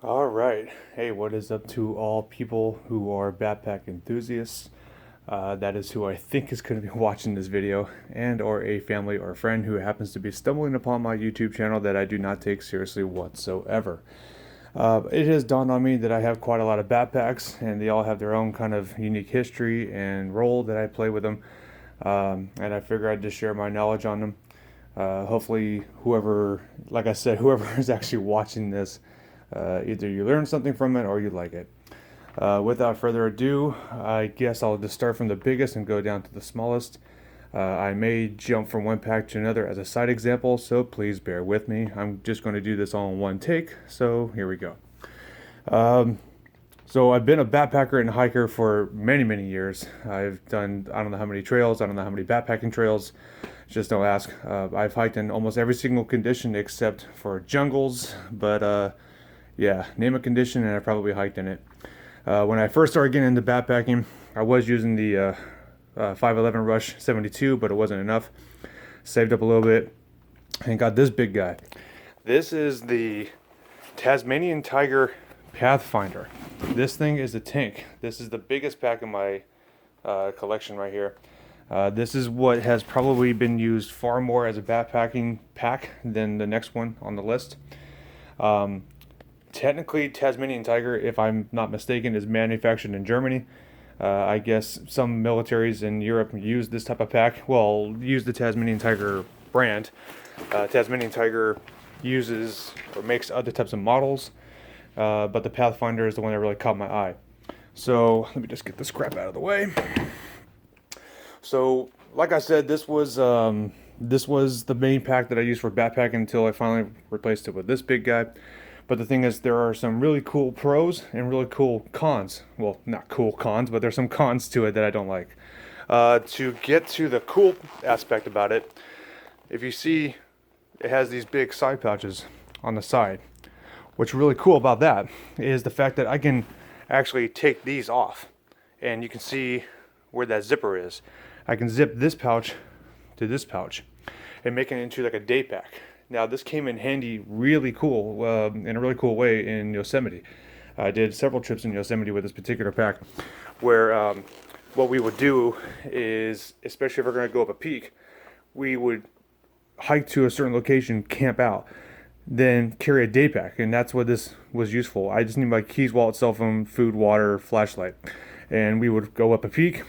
All right. Hey, what is up to all people who are backpack enthusiasts? That is who I think is going to be watching this video, and or a family or friend who happens to be stumbling upon my YouTube channel that I do not take seriously whatsoever. It has dawned on me that I have quite a lot of backpacks, and they all have their own kind of unique history and role that I play with them. And I figure I'd just share my knowledge on them. Hopefully, whoever, like I said, whoever is actually watching this, either you learn something from it or you like it. Without further ado, I guess I'll just start from the biggest and go down to the smallest. I may jump from one pack to another as a side example, so please bear with me. I'm just going to do this all in one take, so here we go. So I've been a backpacker and hiker for many, many years. I've done, I don't know how many trails, I don't know how many backpacking trails, just don't ask. I've hiked in almost every single condition except for jungles, but yeah, name a condition and I probably hiked in it. When I first started getting into backpacking, I was using the 511 Rush 72, but it wasn't enough. Saved up a little bit and got this big guy. This is the Tasmanian Tiger Pathfinder. This thing is a tank. This is the biggest pack in my collection right here. This is what has probably been used far more as a backpacking pack than the next one on the list. Technically, Tasmanian Tiger, if I'm not mistaken, is manufactured in Germany. I guess some militaries in Europe use this type of pack. Well, use the Tasmanian Tiger brand. Tasmanian Tiger uses or makes other types of models, but the Pathfinder is the one that really caught my eye. So let me just get this crap out of the way. So, like I said, this was the main pack that I used for backpacking until I finally replaced it with this big guy. But the thing is, there are some really cool pros and really cool cons. Well, not cool cons, but there's some cons to it that I don't like. To get to the cool aspect about it, if you see, it has these big side pouches on the side. What's really cool about that is the fact that I can actually take these off, and you can see where that zipper is. I can zip this pouch to this pouch and make it into like a day pack. Now this came in handy really cool, in a really cool way in Yosemite. I did several trips in Yosemite with this particular pack where what we would do is, especially if we're going to go up a peak, we would hike to a certain location, camp out, then carry a day pack, and that's what this was useful. I just need my keys, wallet, cell phone, food, water, flashlight, and we would go up a peak,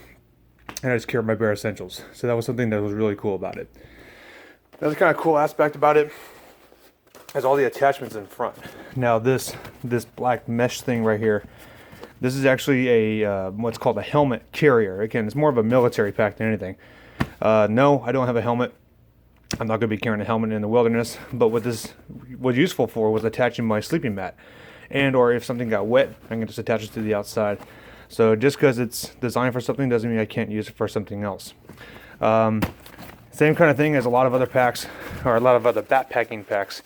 and I just carried my bare essentials. So that was something that was really cool about it. Another kind of cool aspect about it has all the attachments in front. Now this black mesh thing right here, this is actually a what's called a helmet carrier. Again, it's more of a military pack than anything. No, I don't have a helmet. I'm not going to be carrying a helmet in the wilderness, but what this was useful for was attaching my sleeping mat, and or if something got wet, I can just attach it to the outside. So just because it's designed for something doesn't mean I can't use it for something else. Same kind of thing as a lot of other packs, or a lot of other backpacking packs.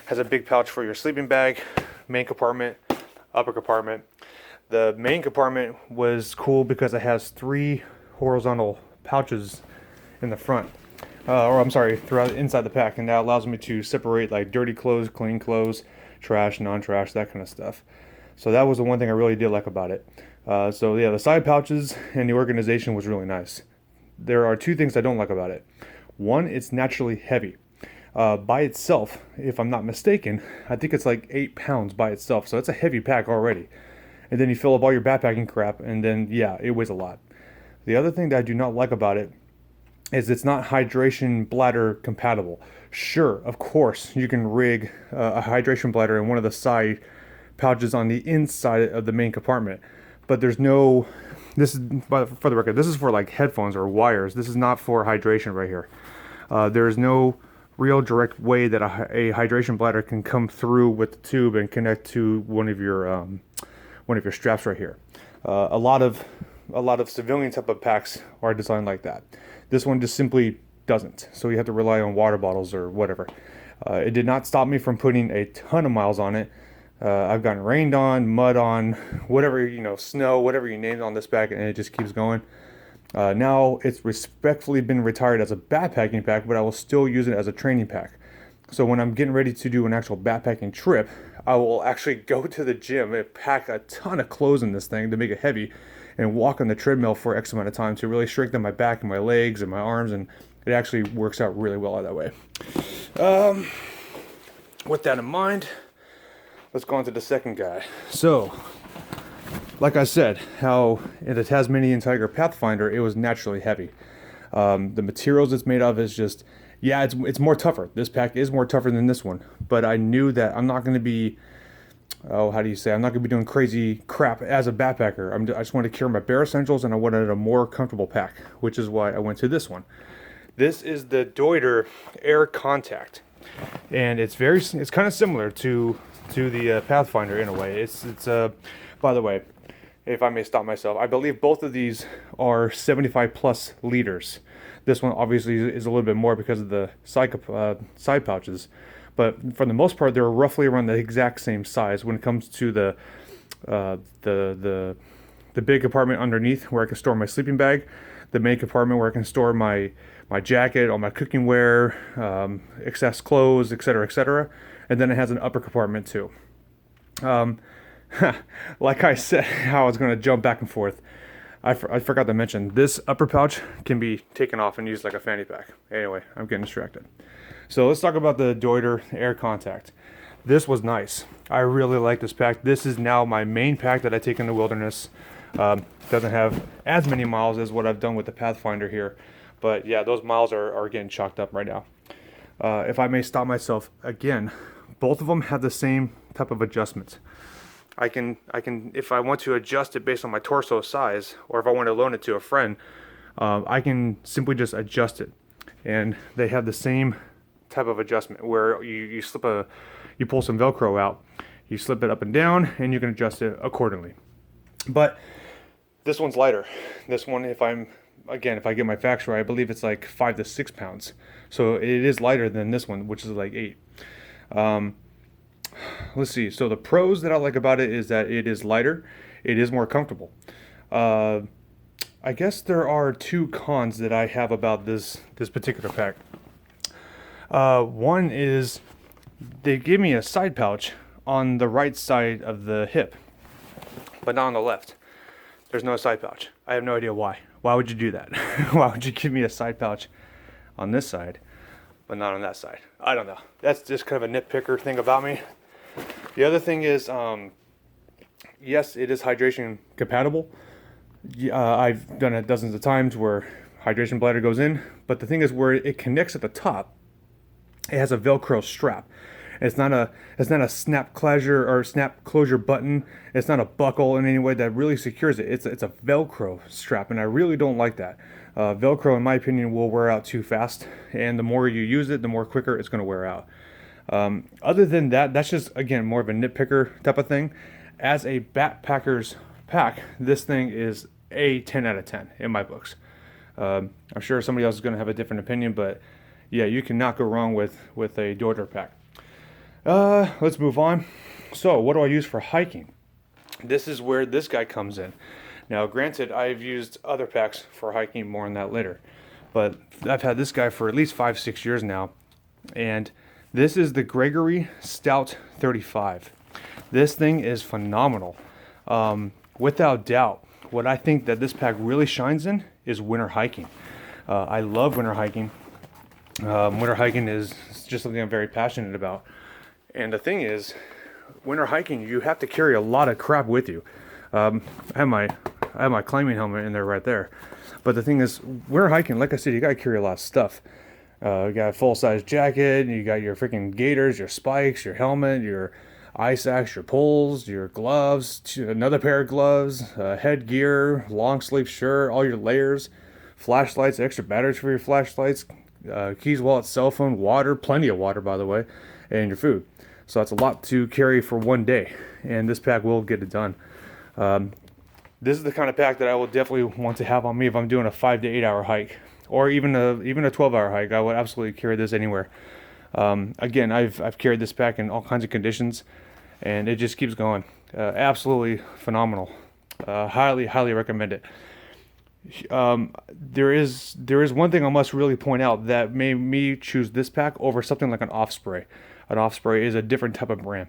Has a big pouch for your sleeping bag, main compartment, upper compartment. The main compartment was cool because it has 3 horizontal pouches in the front. Or I'm sorry, throughout inside the pack, and that allows me to separate like dirty clothes, clean clothes, trash, non-trash, that kind of stuff. So that was the one thing I really did like about it. So yeah, the side pouches and the organization was really nice. There are 2 things I don't like about it. One, it's naturally heavy. By itself, if I'm not mistaken, I think it's like 8 pounds by itself, so it's a heavy pack already. And then you fill up all your backpacking crap, and then yeah, it weighs a lot. The other thing that I do not like about it is it's not hydration bladder compatible. Sure, of course, you can rig a hydration bladder in one of the side pouches on the inside of the main compartment, but there's no, this is, for the record, this is for like headphones or wires. This is not for hydration right here. There's no real direct way that a hydration bladder can come through with the tube and connect to one of your straps right here. A lot of civilian type of packs are designed like that. This one just simply doesn't. So you have to rely on water bottles or whatever. It did not stop me from putting a ton of miles on it. I've gotten rained on, mud on, whatever, snow, whatever you name it on this pack, and it just keeps going. Now it's respectfully been retired as a backpacking pack, but I will still use it as a training pack. So when I'm getting ready to do an actual backpacking trip, I will actually go to the gym and pack a ton of clothes in this thing to make it heavy and walk on the treadmill for X amount of time to really strengthen my back and my legs and my arms, and it actually works out really well that way. With that in mind, let's go on to the second guy. So, like I said, how in the Tasmanian Tiger Pathfinder, it was naturally heavy. The materials it's made of is just, yeah, it's more tougher. This pack is more tougher than this one, but I knew that I'm not going to be, I'm not going to be doing crazy crap as a backpacker. I just wanted to carry my bare essentials, and I wanted a more comfortable pack, which is why I went to this one. This is the Deuter Aircontact, and it's kind of similar to the Pathfinder in a way. It's by the way, if I may stop myself, I believe both of these are 75 plus liters. This one obviously is a little bit more because of the side pouches, but for the most part, they're roughly around the exact same size when it comes to the big compartment underneath where I can store my sleeping bag, the main compartment where I can store my jacket, all my cooking wear, excess clothes, etc., and then it has an upper compartment too. Like I said, how I was going to jump back and forth, I forgot to mention, this upper pouch can be taken off and used like a fanny pack. Anyway, I'm getting distracted. So let's talk about the Deuter Aircontact. This was nice. I really like this pack. This is now my main pack that I take in the wilderness. Doesn't have as many miles as what I've done with the Pathfinder here. But yeah, those miles are getting chalked up right now. If I may stop myself again, both of them have the same type of adjustments. I can, if I want to adjust it based on my torso size, or if I want to loan it to a friend, I can simply just adjust it. And they have the same type of adjustment where you pull some Velcro out, you slip it up and down, and you can adjust it accordingly. But this one's lighter. This one, if I get my facts right, I believe it's like 5 to 6 pounds. So it is lighter than this one, which is like 8. Let's see. So the pros that I like about it is that it is lighter. It is more comfortable. I guess there are 2 cons that I have about this particular pack. One is they give me a side pouch on the right side of the hip, but not on the left. There's no side pouch. I have no idea why. Why would you do that? Why would you give me a side pouch on this side, but not on that side? I don't know. That's just kind of a nitpicker thing about me. The other thing is, yes, it is hydration compatible. I've done it dozens of times where hydration bladder goes in, but the thing is where it connects at the top, it has a Velcro strap. It's not a snap closure button. It's not a buckle in any way that really secures it. It's a Velcro strap, and I really don't like that. Velcro, in my opinion, will wear out too fast, and the more you use it, the more quicker it's going to wear out. Other than that, that's just, again, more of a nitpicker type of thing. As a backpacker's pack, this thing is a 10 out of 10 in my books. I'm sure somebody else is going to have a different opinion, but yeah, you cannot go wrong with a Deuter pack. Let's move on. So what do I use for hiking? This is where this guy comes in. Now, granted, I've used other packs for hiking, more on that later, but I've had this guy for at least 5-6 years now, and this is the Gregory Stout 35. This thing is phenomenal. Without doubt, what I think that this pack really shines in is winter hiking. I love winter hiking. Winter hiking is just something I'm very passionate about. And the thing is, winter hiking, you have to carry a lot of crap with you. I have my climbing helmet in there right there. But the thing is, winter hiking, like I said, you gotta carry a lot of stuff. You got a full-size jacket, you got your freaking gaiters, your spikes, your helmet, your ice axe, your poles, your gloves, another pair of gloves, headgear, long sleeve shirt, all your layers, flashlights, extra batteries for your flashlights, keys, wallet, cell phone, water, plenty of water, by the way, and your food. So that's a lot to carry for one day, and this pack will get it done. This is the kind of pack that I will definitely want to have on me if I'm doing a 5 to 8 hour hike, or even a 12-hour hike. I would absolutely carry this anywhere. Again, I've carried this pack in all kinds of conditions, and it just keeps going. Absolutely phenomenal. Highly recommend it. There is one thing I must really point out that made me choose this pack over something like an Osprey. An Osprey is a different type of brand.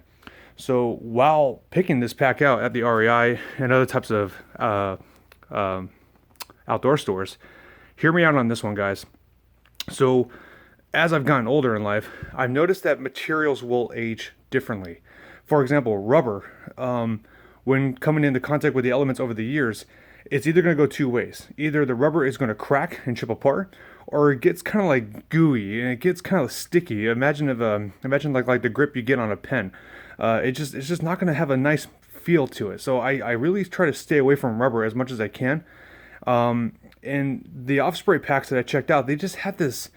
So while picking this pack out at the REI and other types of outdoor stores, hear me out on this one, guys. So as I've gotten older in life, I've noticed that materials will age differently. For example, rubber, when coming into contact with the elements over the years, it's either going to go two ways. Either the rubber is going to crack and chip apart, or it gets kind of like gooey and it gets kind of sticky. Imagine like the grip you get on a pen. It's just not going to have a nice feel to it. So I really try to stay away from rubber as much as I can. And the Osprey packs that I checked out, they just had this.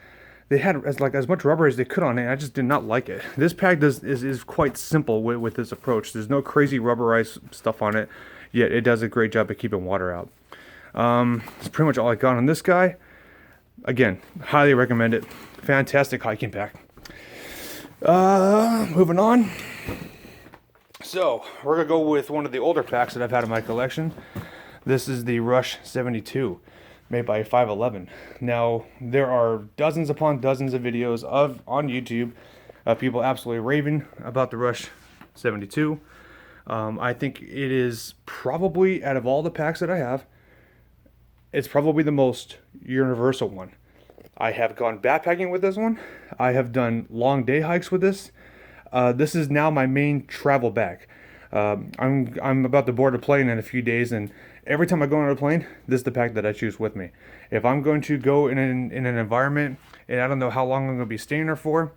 They had as much rubber as they could on it, and I just did not like it. This pack is quite simple with this approach. There's no crazy rubberized stuff on it, yet it does a great job at keeping water out. That's pretty much all I got on this guy. Again, highly recommend it. Fantastic hiking pack. Moving on. So, we're going to go with one of the older packs that I've had in my collection. This is the Rush 72, made by 511. Now, there are dozens upon dozens of videos on YouTube of people absolutely raving about the Rush 72. I think it is probably, out of all the packs that I have, it's probably the most universal one. I have gone backpacking with this one. I have done long day hikes with this. This is now my main travel bag. I'm about to board a plane in a few days, and every time I go on a plane, this is the pack that I choose with me. If I'm going to go in an environment and I don't know how long I'm going to be staying there for,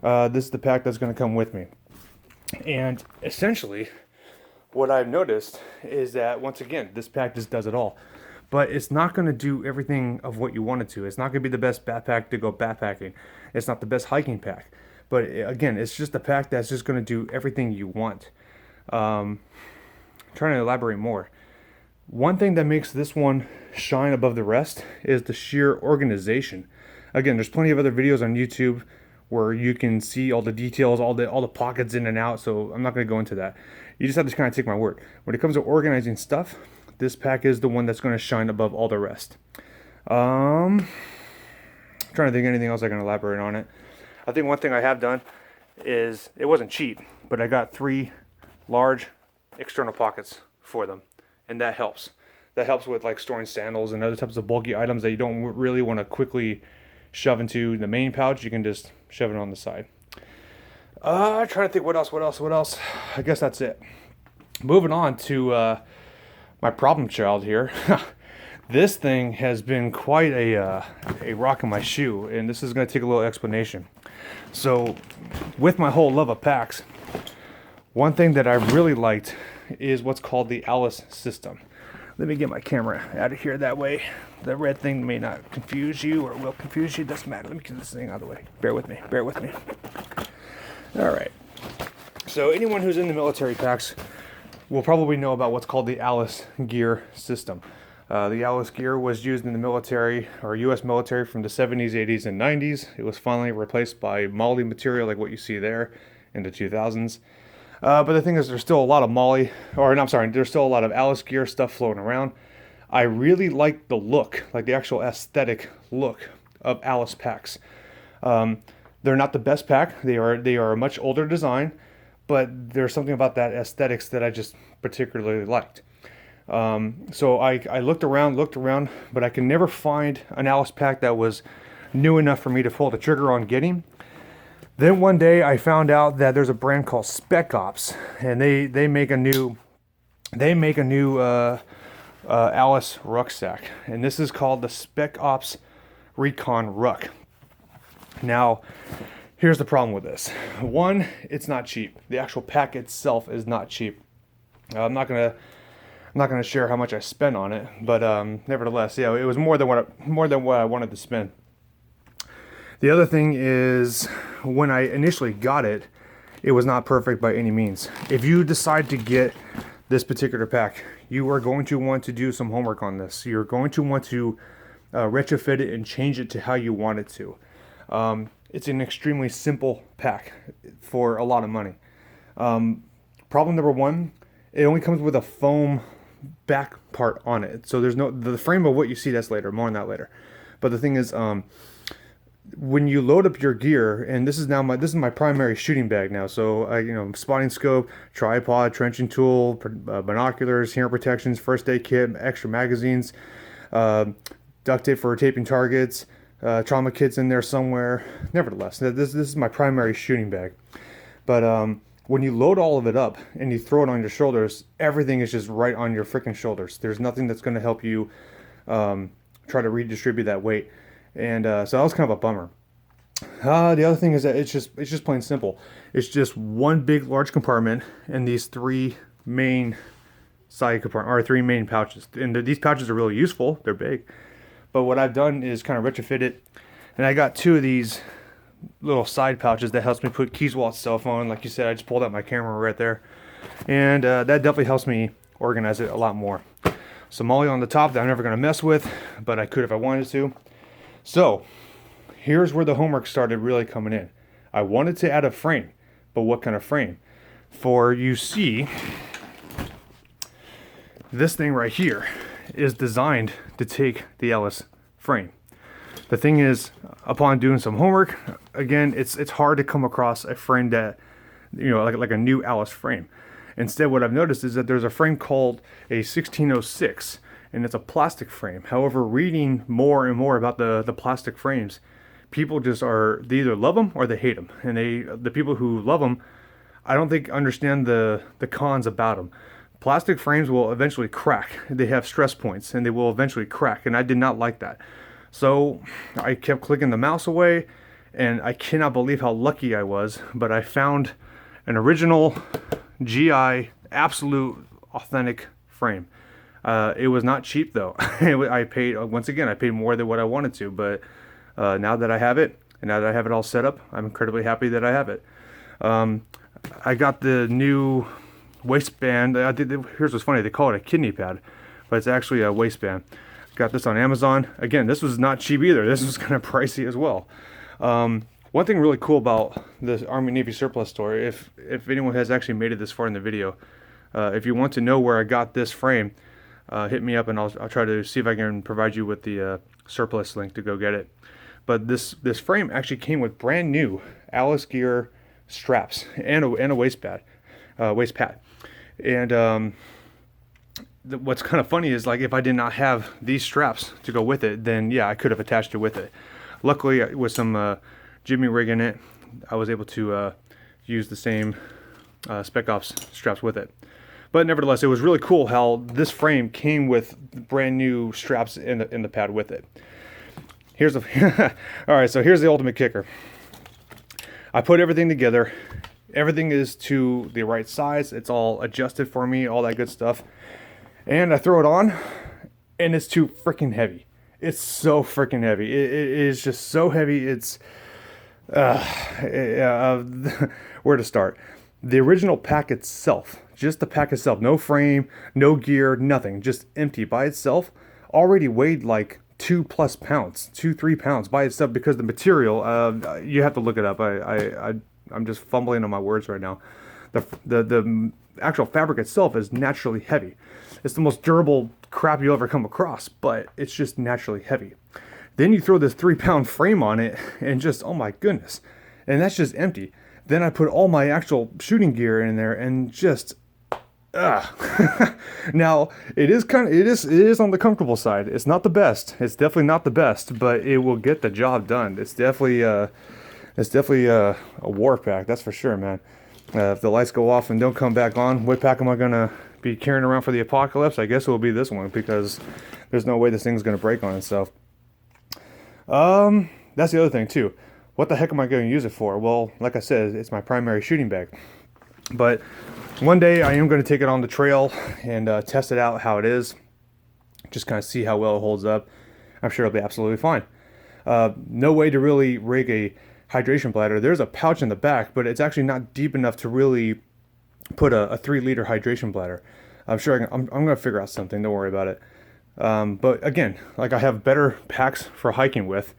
this is the pack that's going to come with me. And essentially, what I've noticed is that, once again, this pack just does it all. But it's not going to do everything of what you want it to. It's not going to be the best backpack to go backpacking. It's not the best hiking pack. But again, it's just a pack that's just going to do everything you want. Trying to elaborate more. One thing that makes this one shine above the rest is the sheer organization. Again, there's plenty of other videos on YouTube where you can see all the details, all the pockets in and out, so I'm not going to go into that. You just have to kind of take my word. When it comes to organizing stuff, this pack is the one that's going to shine above all the rest. Trying to think of anything else I can elaborate on it. I think one thing I have done is, it wasn't cheap, but I got 3 large external pockets for them, and that helps. That helps with like storing sandals and other types of bulky items that you don't really want to quickly shove into the main pouch. You can just shove it on the side. Trying to think what else. I guess that's it. Moving on to my problem child here. This thing has been quite a rock in my shoe, and this is going to take a little explanation. So, with my whole love of packs, one thing that I really liked is what's called the Alice system. Let me get my camera out of here, that way the red thing may not confuse you, or will confuse you. Doesn't matter. Let me get this thing out of the way. Bear with me. Alright. So anyone who's in the military packs will probably know about what's called the Alice gear system. The Alice gear was used in the military, or U.S. military, from the 70s, 80s, and 90s. It was finally replaced by MOLLE material like what you see there in the 2000s. But the thing is, there's still a lot of there's still a lot of Alice gear stuff floating around. I really like the look, like the actual aesthetic look of Alice packs. They're not the best pack. They are a much older design, but there's something about that aesthetics that I just particularly liked. So I looked around, but I could never find an Alice pack that was new enough for me to pull the trigger on getting. Then one day I found out that there's a brand called Spec-Ops, and they make a new Alice rucksack, and this is called the Spec-Ops Recon Ruck. Now, here's the problem with this. One, it's not cheap. The actual pack itself is not cheap. I'm not gonna share how much I spent on it, but nevertheless, yeah, it was more than what I wanted to spend. The other thing is, when I initially got it, it was not perfect by any means. If you decide to get this particular pack, you are going to want to do some homework on this. You're going to want to retrofit it and change it to how you want it to. It's an extremely simple pack for a lot of money. Problem number one, it only comes with a foam back part on it. So there's the frame of what you see, that's later, more on that later. But the thing is, when you load up your gear, and this is my primary shooting bag now. So spotting scope, tripod, trenching tool, binoculars, hearing protections, first aid kit, extra magazines, uh, duct tape for taping targets, trauma kits in there somewhere. Nevertheless, this is my primary shooting bag. But when you load all of it up and you throw it on your shoulders, everything is just right on your freaking shoulders. There's nothing that's going to help you try to redistribute that weight. And so that was kind of a bummer. The other thing is that it's just plain simple. It's just one big large compartment and these three main side compartment or three main pouches. And these pouches are really useful. They're big. But what I've done is kind of retrofit it, and I got two of these little side pouches that helps me put keys, wallet, cell phone. Like you said, I just pulled out my camera right there, and that definitely helps me organize it a lot more. Some MOLLE on the top that I'm never going to mess with, but I could if I wanted to. So here's where the homework started really coming in. I wanted to add a frame, but what kind of frame? For you see, this thing right here is designed to take the Ellis frame. The thing is, upon doing some homework, again, it's hard to come across a frame that, like a new Ellis frame. Instead, what I've noticed is that there's a frame called a 1606, and it's a plastic frame. However, reading more and more about the plastic frames, people they either love them or they hate them. And the people who love them, I don't think understand the cons about them. Plastic frames will eventually crack. They have stress points and they will eventually crack, and I did not like that. So I kept clicking the mouse away, and I cannot believe how lucky I was, but I found an original GI absolute authentic frame. It was not cheap though. I paid more than what I wanted to, but now that I have it, and now that I have it all set up, I'm incredibly happy that I have it. I got the new waistband. Here's what's funny, they call it a kidney pad, but it's actually a waistband. Got this on Amazon. Again, this was not cheap either. This was kind of pricey as well. One thing really cool about the Army Navy surplus store, if anyone has actually made it this far in the video, if you want to know where I got this frame, hit me up and I'll try to see if I can provide you with the surplus link to go get it. But this frame actually came with brand new Alice Gear straps and a waist pad. And what's kind of funny is, like, if I did not have these straps to go with it, then yeah, I could have attached it with it. Luckily, with some jimmy rig in it, I was able to use the same Spec-Ops straps with it. But nevertheless, it was really cool how this frame came with brand new straps in the pad with it. Here's all right, so here's the ultimate kicker. I put everything together. Everything is to the right size. It's all adjusted for me, all that good stuff. And I throw it on, and it's too freaking heavy. It's so freaking heavy. It is just so heavy. It's where to start? The original pack itself, just the pack itself, no frame, no gear, nothing, just empty by itself, already weighed like 2+ pounds, 2-3 pounds by itself, because the material, you have to look it up. I'm just fumbling on my words right now. The actual fabric itself is naturally heavy. It's the most durable crap you'll ever come across, but it's just naturally heavy. Then you throw this 3-pound frame on it, and just, oh my goodness, and that's just empty. Then I put all my actual shooting gear in there, and just, Now it is on the comfortable side. It's not the best. It's definitely not the best, but it will get the job done. It's definitely a war pack, that's for sure, man. If the lights go off and don't come back on, what pack am I gonna be carrying around for the apocalypse? I guess it will be this one, because there's no way this thing's gonna break on itself. That's the other thing too. What the heck am I going to use it for? Well, like I said, it's my primary shooting bag. But one day I am going to take it on the trail and test it out how it is. Just kind of see how well it holds up. I'm sure it'll be absolutely fine. No way to really rig a hydration bladder. There's a pouch in the back, but it's actually not deep enough to really put a 3-liter hydration bladder. I'm sure I'm going to figure out something. Don't worry about it. But again, like, I have better packs for hiking with.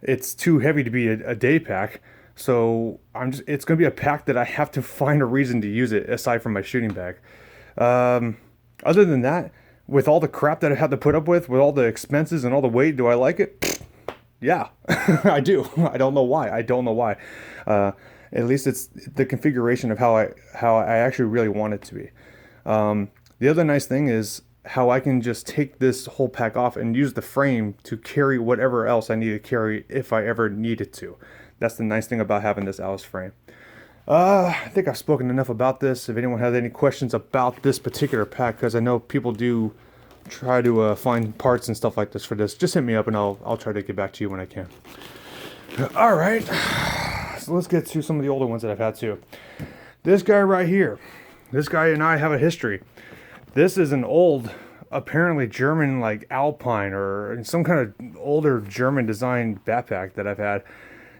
It's too heavy to be a day pack, so it's going to be a pack that I have to find a reason to use it aside from my shooting bag. Other than that, with all the crap that I had to put up with all the expenses and all the weight, do I like it? Yeah, I do. I don't know why. I don't know why. At least it's the configuration of how I actually really want it to be. The other nice thing is how I can just take this whole pack off and use the frame to carry whatever else I need to carry if I ever needed to. That's the nice thing about having this Alice frame. I think I've spoken enough about this. If anyone has any questions about this particular pack, because I know people do try to find parts and stuff like this for this, just hit me up and I'll try to get back to you when I can. All right, so let's get to some of the older ones that I've had too. This guy right here, this guy and I have a history. This is an old, apparently German, like alpine or some kind of older German designed backpack that I've had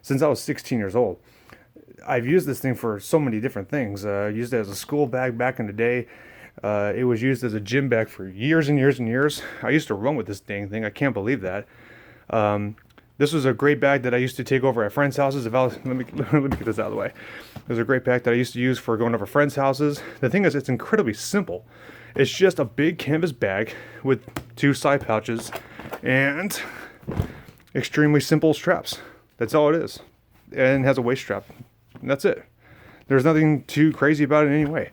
since I was 16 years old. I've used this thing for so many different things. I used it as a school bag back in the day. It was used as a gym bag for years and years and years. I used to run with this dang thing. I can't believe that. This was a great bag that I used to take over at friends' houses. Let me get this out of the way. It was a great bag that I used to use for going over friends' houses. The thing is, it's incredibly simple. It's just a big canvas bag with 2 side pouches and extremely simple straps. That's all it is. And it has a waist strap. And that's it. There's nothing too crazy about it in any way.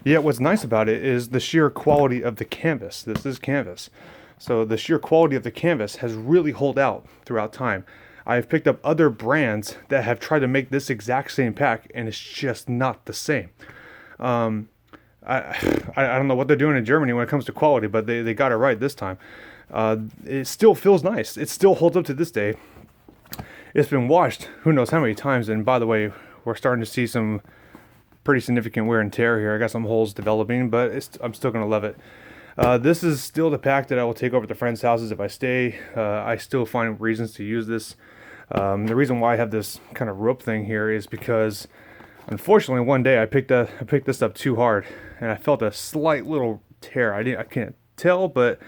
Yet what's nice about it is the sheer quality of the canvas. This is canvas. So the sheer quality of the canvas has really held out throughout time. I've picked up other brands that have tried to make this exact same pack, and it's just not the same. I don't know what they're doing in Germany when it comes to quality, but they got it right this time. It still feels nice. It still holds up to this day. It's been washed who knows how many times, and by the way, we're starting to see some pretty significant wear and tear here. I got some holes developing, but I'm still going to love it. This is still the pack that I will take over to friends' houses if I stay. I still find reasons to use this. The reason why I have this kind of rope thing here is because, unfortunately, one day I picked this up too hard, and I felt a slight little tear. I can't tell, but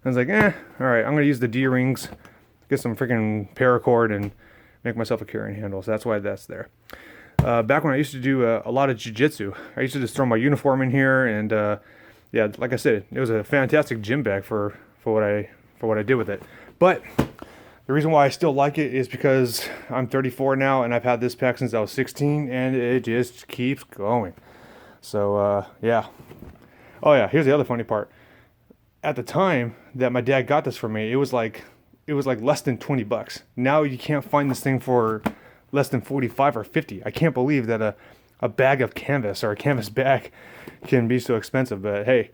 I was like, all right, I'm going to use the D-rings, get some freaking paracord, and make myself a carrying handle. So that's why that's there. Back when I used to do a lot of jiu-jitsu, I used to just throw my uniform in here, and yeah, like I said, it was a fantastic gym bag for what I did with it. But the reason why I still like it is because I'm 34 now, and I've had this pack since I was 16, and it just keeps going. So yeah. Oh yeah, here's the other funny part. At the time that my dad got this for me, it was like less than $20. Now you can't find this thing for less than 45 or 50. I can't believe that a bag of canvas or a canvas bag can be so expensive, but hey,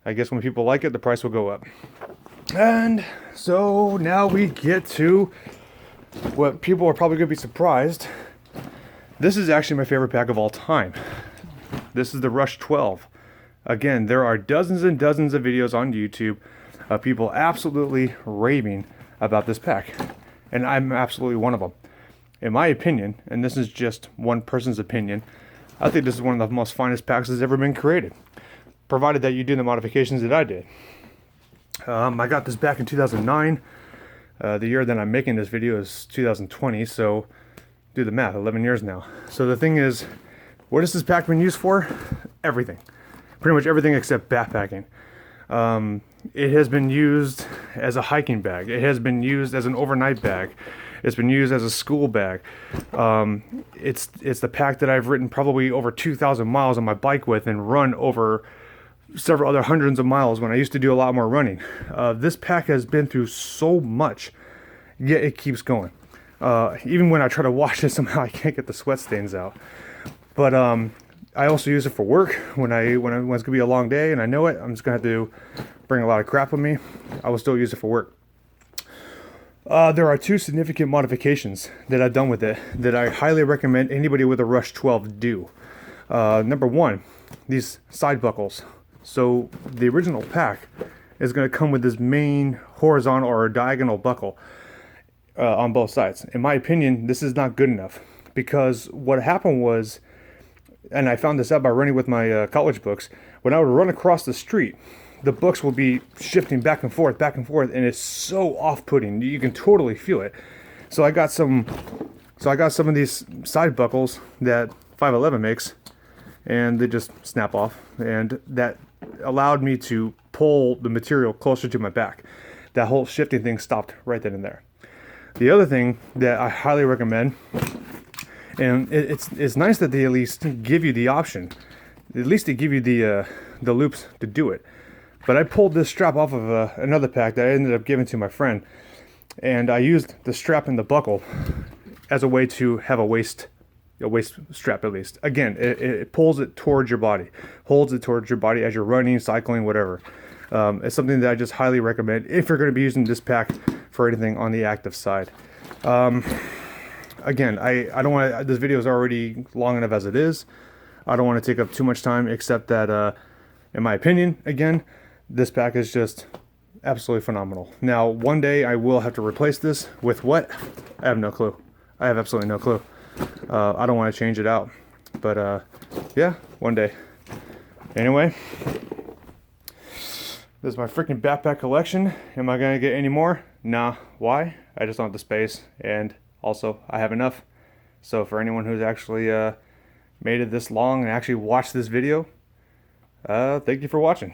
I guess when people like it, the price will go up. And so now we get to what people are probably going to be surprised. This is actually my favorite pack of all time. This is the Rush 12. Again, there are dozens and dozens of videos on YouTube of people absolutely raving about this pack, and I'm absolutely one of them. In my opinion, and this is just one person's opinion, I think this is one of the most finest packs that's ever been created, provided that you do the modifications that I did. I got this back in 2009. The year that I'm making this video is 2020, so do the math, 11 years now. So the thing is, what has this pack been used for? Everything. Pretty much everything except backpacking. It has been used as a hiking bag. It has been used as an overnight bag. It's been used as a school bag. It's the pack that I've ridden probably over 2,000 miles on my bike with and run over several other hundreds of miles when I used to do a lot more running. This pack has been through so much, yet it keeps going. Even when I try to wash it, somehow I can't get the sweat stains out. But I also use it for work when it's gonna be a long day and I know it. I'm just gonna have to bring a lot of crap with me. I will still use it for work. There are 2 significant modifications that I've done with it that I highly recommend anybody with a Rush 12 do. Number 1, these side buckles. So the original pack is going to come with this main horizontal or diagonal buckle on both sides. In my opinion, this is not good enough, because what happened was, and I found this out by running with my college books, when I would run across the street, the books will be shifting back and forth, and it's so off-putting. You can totally feel it. So I got some of these side buckles that 511 makes, and they just snap off, and that allowed me to pull the material closer to my back. That whole shifting thing stopped right then and there. The other thing that I highly recommend, and it's nice that they at least give you the option. At least they give you the loops to do it. But I pulled this strap off of another pack that I ended up giving to my friend, and I used the strap and the buckle as a way to have a waist strap at least. Again, it pulls it towards your body, holds it towards your body as you're running, cycling, whatever. It's something that I just highly recommend if you're going to be using this pack for anything on the active side. Again, I don't want to, this video is already long enough as it is. I don't want to take up too much time, except that, in my opinion, again, this pack is just absolutely phenomenal. Now, one day I will have to replace this with what? I have no clue. I have absolutely no clue. I don't want to change it out. But, yeah, one day. Anyway, this is my freaking backpack collection. Am I going to get any more? Nah. Why? I just don't have the space. And also, I have enough. So for anyone who's actually made it this long and actually watched this video, thank you for watching.